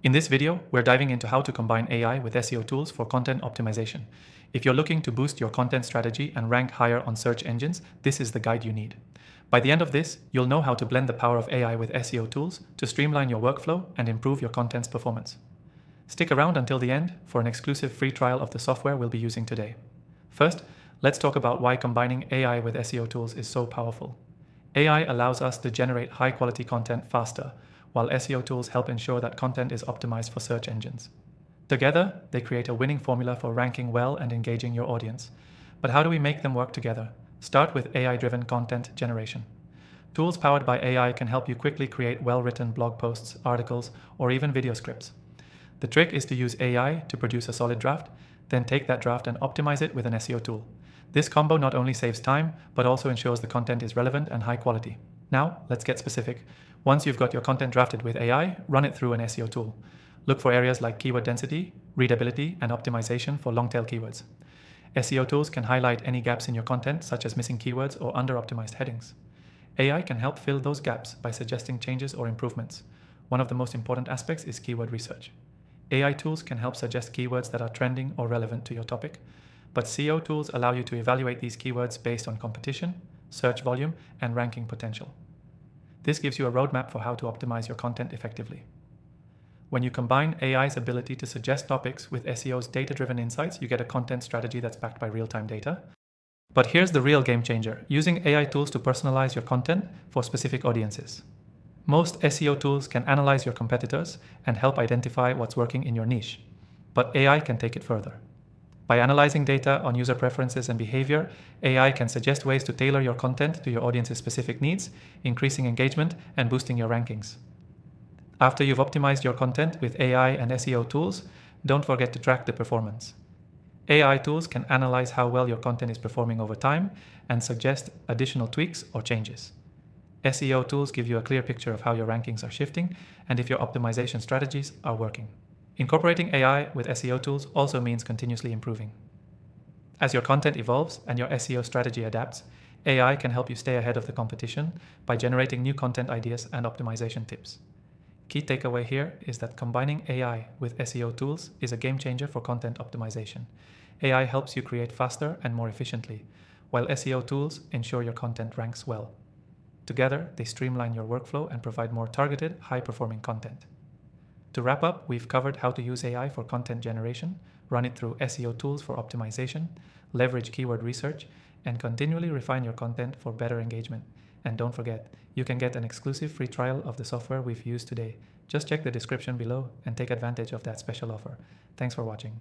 In this video, we're diving into how to combine AI with SEO tools for content optimization. If you're looking to boost your content strategy and rank higher on search engines, this is the guide you need. By the end of this, you'll know how to blend the power of AI with SEO tools to streamline your workflow and improve your content's performance. Stick around until the end for an exclusive free trial of the software we'll be using today. First, let's talk about why combining AI with SEO tools is so powerful. AI allows us to generate high-quality content faster, while SEO tools help ensure that content is optimized for search engines. Together, they create a winning formula for ranking well and engaging your audience. But how do we make them work together? Start with AI-driven content generation. Tools powered by AI can help you quickly create well-written blog posts, articles, or even video scripts. The trick is to use AI to produce a solid draft, then take that draft and optimize it with an SEO tool. This combo not only saves time, but also ensures the content is relevant and high quality. Now, let's get specific. Once you've got your content drafted with AI, run it through an SEO tool. Look for areas like keyword density, readability, and optimization for long-tail keywords. SEO tools can highlight any gaps in your content, such as missing keywords or under-optimized headings. AI can help fill those gaps by suggesting changes or improvements. One of the most important aspects is keyword research. AI tools can help suggest keywords that are trending or relevant to your topic, but SEO tools allow you to evaluate these keywords based on competition, search volume, and ranking potential. This gives you a roadmap for how to optimize your content effectively. When you combine AI's ability to suggest topics with SEO's data-driven insights, you get a content strategy that's backed by real-time data. But here's the real game changer, using AI tools to personalize your content for specific audiences. Most SEO tools can analyze your competitors and help identify what's working in your niche, but AI can take it further. By analyzing data on user preferences and behavior, AI can suggest ways to tailor your content to your audience's specific needs, increasing engagement and boosting your rankings. After you've optimized your content with AI and SEO tools, don't forget to track the performance. AI tools can analyze how well your content is performing over time and suggest additional tweaks or changes. SEO tools give you a clear picture of how your rankings are shifting and if your optimization strategies are working. Incorporating AI with SEO tools also means continuously improving. As your content evolves and your SEO strategy adapts, AI can help you stay ahead of the competition by generating new content ideas and optimization tips. Key takeaway here is that combining AI with SEO tools is a game changer for content optimization. AI helps you create faster and more efficiently, while SEO tools ensure your content ranks well. Together, they streamline your workflow and provide more targeted, high-performing content. To wrap up, we've covered how to use AI for content generation, run it through SEO tools for optimization, leverage keyword research, and continually refine your content for better engagement. And don't forget, you can get an exclusive free trial of the software we've used today. Just check the description below and take advantage of that special offer. Thanks for watching.